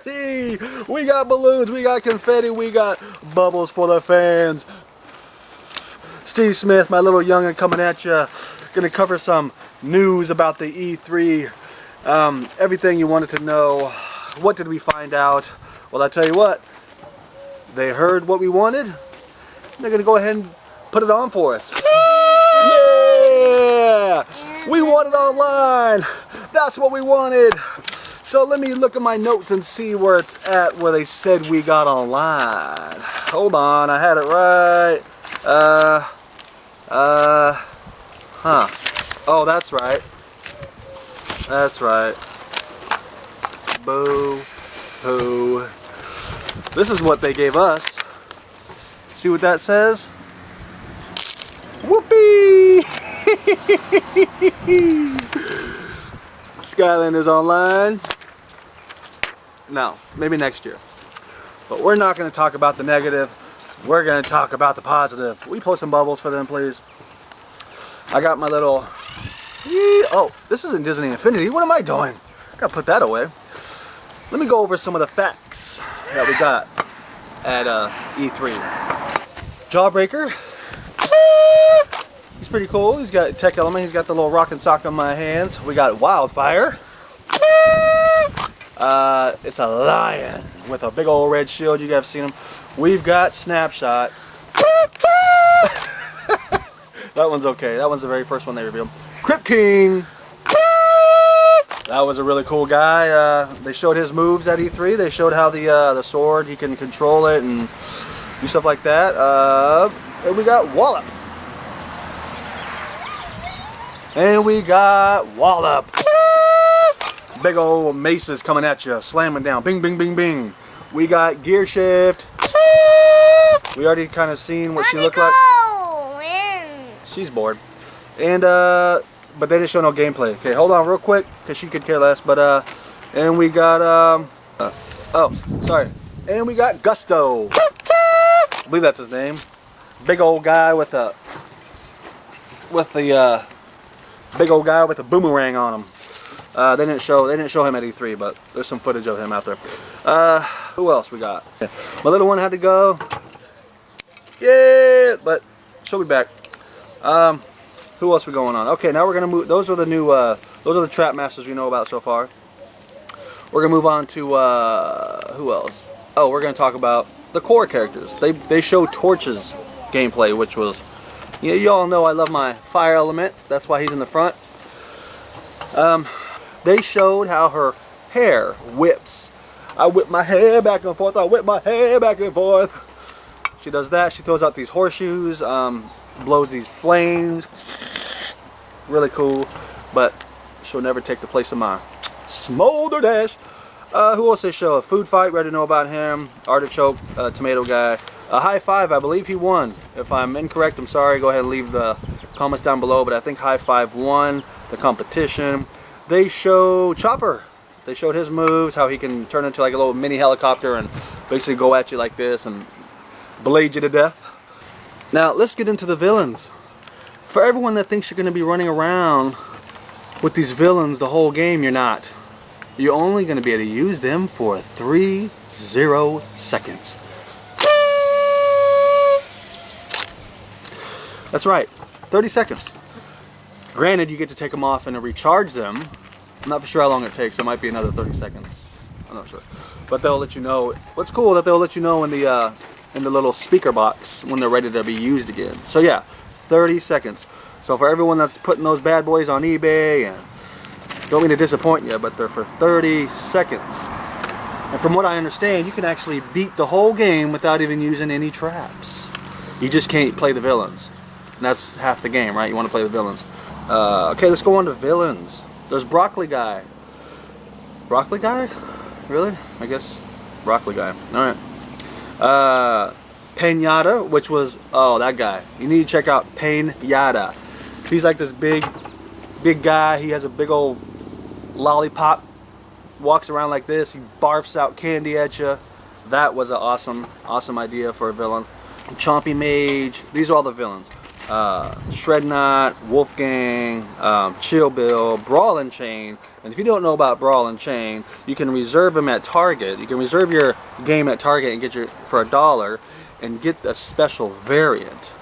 confetti. We got balloons, we got confetti, we got bubbles for the fans. Steve Smith, my little youngin' coming at you. Gonna cover some news about the E3. Everything you wanted to know. What did we find out? Well, I tell you what. They heard what we wanted. They're gonna go ahead and put it on for us. Yeah! We want it online. That's what we wanted. So let me look at my notes and see where it's at, where they said we got online. Hold on, I had it right. Oh, that's right. That's right. Boo. Hoo. This is what they gave us. See what that says? Whoopee! Skylanders Online. No, maybe next year. But we're not going to talk about the negative. We're going to talk about the positive. Will you post some bubbles for them, please? I got my little... Oh, this isn't Disney Infinity. What am I doing? I got to put that away. Let me go over some of the facts that we got at E3. Jawbreaker. He's pretty cool. He's got Tech Element. He's got the little rock and sock on my hands. We got Wildfire. It's a lion with a big old red shield. You guys have seen him. We've got Snapshot. That one's okay. That one's the very first one they revealed. Crypt King. That was a really cool guy. They showed his moves at E3. They showed how the sword, he can control it and do stuff like that. And we got Wallop. And we got Wallop. Big old maces coming at you, slamming down. Bing, bing, bing, bing. We got Gear Shift. We already kind of seen what she looked like. She's bored. And but they didn't show no gameplay. Okay, hold on real quick, because she could care less. But and we got oh, sorry. And we got Gusto. I believe that's his name. Big old guy with the big old guy with a boomerang on him. They didn't show him at E3, but there's some footage of him out there. Who else we got? My little one had to go. Yeah, but she'll be back. Who else we going on? Okay, now we're gonna move. Those are the new. Those are the Trap Masters we know about so far. We're gonna move on to who else? Oh, we're gonna talk about the core characters. They show Torch's gameplay, which was, you all know I love my fire element. That's why he's in the front. They showed how her hair whips. I whip my hair back and forth. I whip my hair back and forth. She does that. She throws out these horseshoes. Blows these flames. Really cool, but she'll never take the place of my Smolder Dash. Who else they show? A food fight, ready to know about him. Artichoke, tomato guy. A high five, I believe he won. If I'm incorrect, I'm sorry. Go ahead and leave the comments down below, but I think high five won the competition. They show Chopper. They showed his moves, how he can turn into like a little mini helicopter and basically go at you like this and blade you to death. Now, let's get into the villains. For everyone that thinks you're going to be running around with these villains the whole game, you're not. You're only going to be able to use them for 30 seconds. That's right, 30 seconds. Granted, you get to take them off and recharge them. I'm not for sure how long it takes. It might be another 30 seconds. I'm not sure. But they'll let you know. What's cool that they'll let you know in the little speaker box when they're ready to be used again. So yeah, 30 seconds. So for everyone that's putting those bad boys on eBay, and don't mean to disappoint you, but they're for 30 seconds. And from what I understand, you can actually beat the whole game without even using any traps. You just can't play the villains. And that's half the game, right? You want to play the villains. Okay, let's go on to villains. There's Broccoli Guy. Broccoli Guy? Really? I guess Broccoli Guy. Alright. Pinata, which was, oh, that guy. You need to check out Pinata. He's like this big guy. He has a big old lollipop. Walks around like this. He barfs out candy at you. That was an awesome idea for a villain. Chompy Mage. These are all the villains. Shredknot, Wolfgang, Chill Bill, Brawl and Chain. And if you don't know about Brawl and Chain, you can reserve them at Target. You can reserve your game at Target and get your for $1 and get a special variant.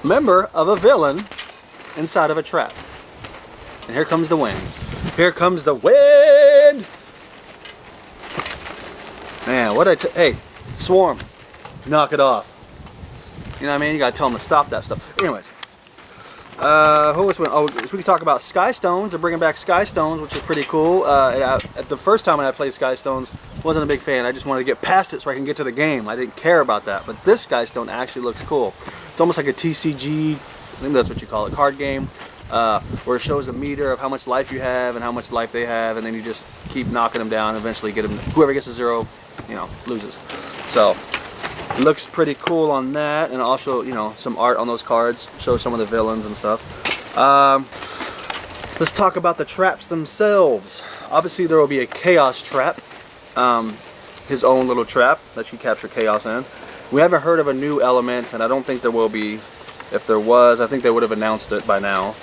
Member of a villain inside of a trap. And here comes the wind. Here comes the wind! Man, hey, Swarm, knock it off. You know what I mean? You gotta tell them to stop that stuff. Anyways, who was? Oh, so we can talk about Sky Stones. They're bringing back Sky Stones, which is pretty cool. At the first time when I played Sky Stones, wasn't a big fan. I just wanted to get past it so I can get to the game. I didn't care about that. But this Sky Stone actually looks cool. It's almost like a TCG. I think that's what you call it, card game, where it shows a meter of how much life you have and how much life they have, and then you just keep knocking them down. And eventually, get them. Whoever gets to 0, you know, loses. So. It looks pretty cool on that, and also, you know, some art on those cards, shows some of the villains and stuff. Let's talk about the traps themselves. Obviously there will be a chaos trap, his own little trap that you capture chaos in. We haven't heard of a new element, and I don't think there will be. If there was, I think they would have announced it by now.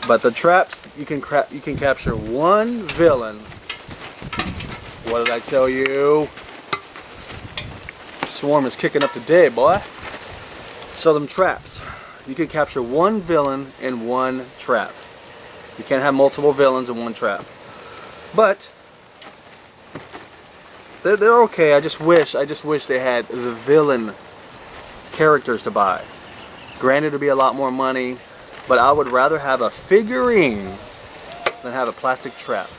But the traps, you can capture one villain. What did I tell you? Swarm is kicking up today, boy. So them traps. You can capture one villain in one trap. You can't have multiple villains in one trap. But they're okay. I just wish they had the villain characters to buy. Granted, it'd be a lot more money, but I would rather have a figurine than have a plastic trap.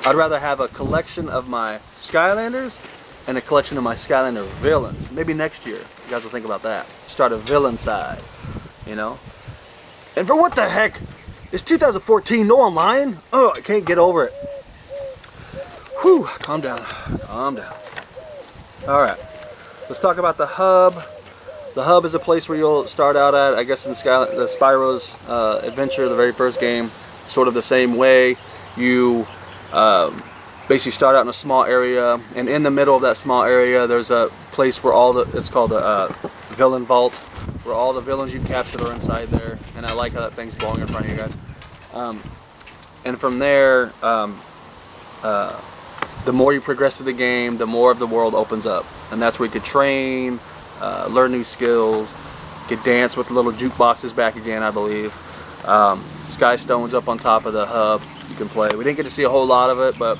I'd rather have a collection of my Skylanders and a collection of my Skylander villains. Maybe next year, you guys will think about that. Start a villain side, you know? And for what the heck? It's 2014, no online? Oh, I can't get over it. Whew, calm down, calm down. Alright, let's talk about the hub. The hub is a place where you'll start out at, I guess in the Spyro's adventure, the very first game, sort of the same way. You basically start out in a small area, and in the middle of that small area there's a place where it's called a villain vault, where all the villains you've captured are inside there. And I like how that thing's blowing in front of you guys. And from there, the more you progress through the game, the more of the world opens up, and that's where you could train, learn new skills, could dance with little jukeboxes back again, I believe. Sky Stone's up on top of the hub. You can play. We didn't get to see a whole lot of it, but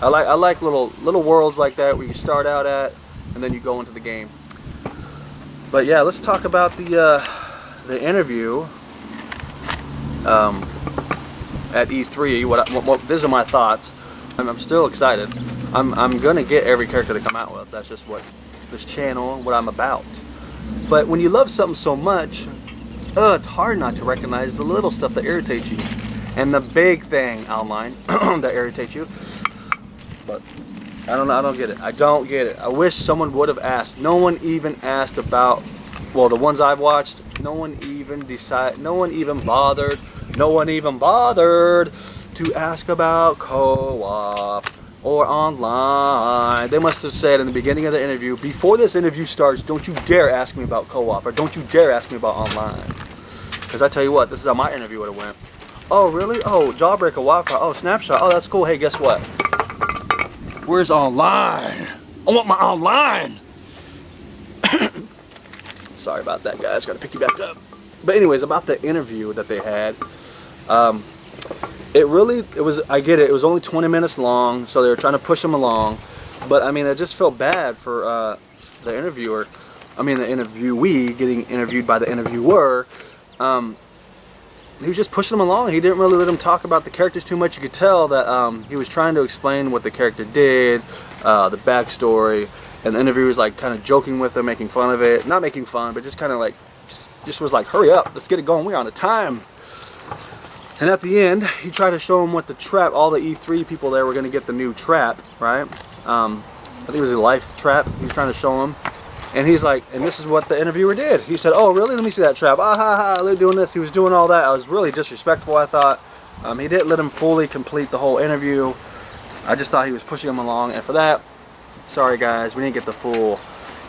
I like little worlds like that where you start out at and then you go into the game. But yeah, let's talk about the interview at E3. These are my thoughts. I'm still excited. I'm gonna get every character they come out with. That's just what this channel, what I'm about. But when you love something so much, it's hard not to recognize the little stuff that irritates you. And the big thing online that irritates you. But I don't get it. I don't get it. I wish someone would have asked. No one even asked about, well, the ones I've watched, no one even bothered to ask about co-op or online. They must have said in the beginning of the interview, before this interview starts, don't you dare ask me about co-op, or don't you dare ask me about online. Because I tell you what, this is how my interview would have went. Oh, really? Oh, Jawbreaker, Wi-Fi. Oh, Snapshot. Oh, that's cool. Hey, guess what? Where's online? I want my online. Sorry about that, guys. Got to pick you back up. But anyways, about the interview that they had, I get it. It was only 20 minutes long, so they were trying to push them along. But I mean, I just felt bad for the interviewer. I mean, the interviewee getting interviewed by the interviewer. He was just pushing them along. He didn't really let them talk about the characters too much. You could tell that he was trying to explain what the character did, the backstory, and the interviewer was like kind of joking with him, making fun of it. Not making fun, but just kind of like, just was like, hurry up, let's get it going, we're on the time. And at the end, he tried to show him what the trap, all the E3 people there were going to get the new trap, right? I think it was a life trap. He was trying to show him. And he's like, and this is what the interviewer did. He said, oh, really? Let me see that trap. Ah, ha, ha, they're doing this. He was doing all that. I was really disrespectful, I thought. He didn't let him fully complete the whole interview. I just thought he was pushing him along. And for that, sorry, guys, we didn't get the full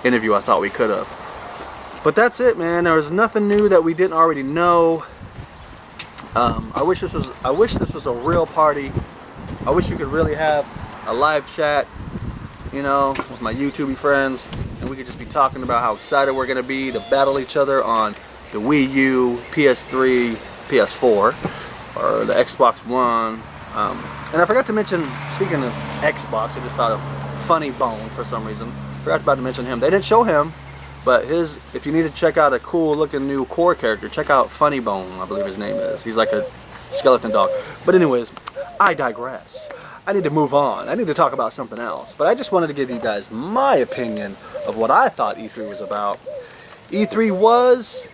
interview I thought we could have. But that's it, man. There was nothing new that we didn't already know. I wish this was a real party. I wish you could really have a live chat, you know, with my YouTube friends, and we could just be talking about how excited we're gonna be to battle each other on the Wii U, PS3, PS4, or the Xbox One. And I forgot to mention, speaking of Xbox, I just thought of Funny Bone for some reason. Forgot about to mention him. They didn't show him, but if you need to check out a cool looking new core character, check out Funny Bone, I believe his name is. He's like a skeleton dog. But anyways, I digress. I need to move on. I need to talk about something else. But I just wanted to give you guys my opinion of what I thought E3 was about. E3 was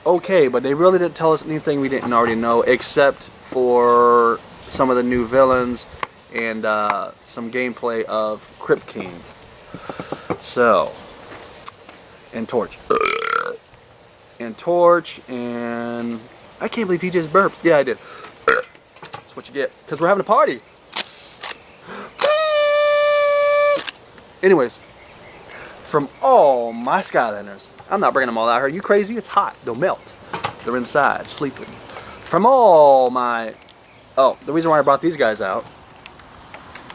okay, but they really didn't tell us anything we didn't already know, except for some of the new villains and some gameplay of Crypt King. So, and Torch. And Torch, and I can't believe he just burped. Yeah, I did. That's what you get, because we're having a party. Anyways, from all my Skylanders, I'm not bringing them all out here. You crazy? It's hot. They'll melt. They're inside, sleeping. From all my... Oh, the reason why I brought these guys out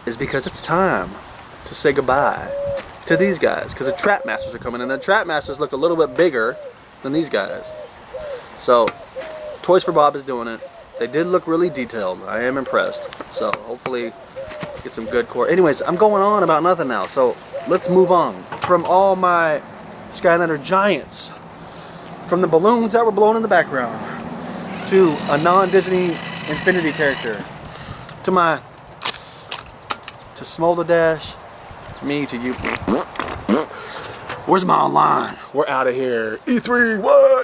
is because it's time to say goodbye to these guys, because the Trap Masters are coming, and the Trap Masters look a little bit bigger than these guys. So, Toys for Bob is doing it. They did look really detailed. I am impressed. So, hopefully, get some good core. Anyways, I'm going on about nothing now, so let's move on. From all my Skylander giants, from the balloons that were blown in the background, to a non-Disney Infinity character, to Smolder Dash, me to you. Where's my online? We're out of here. E3, what?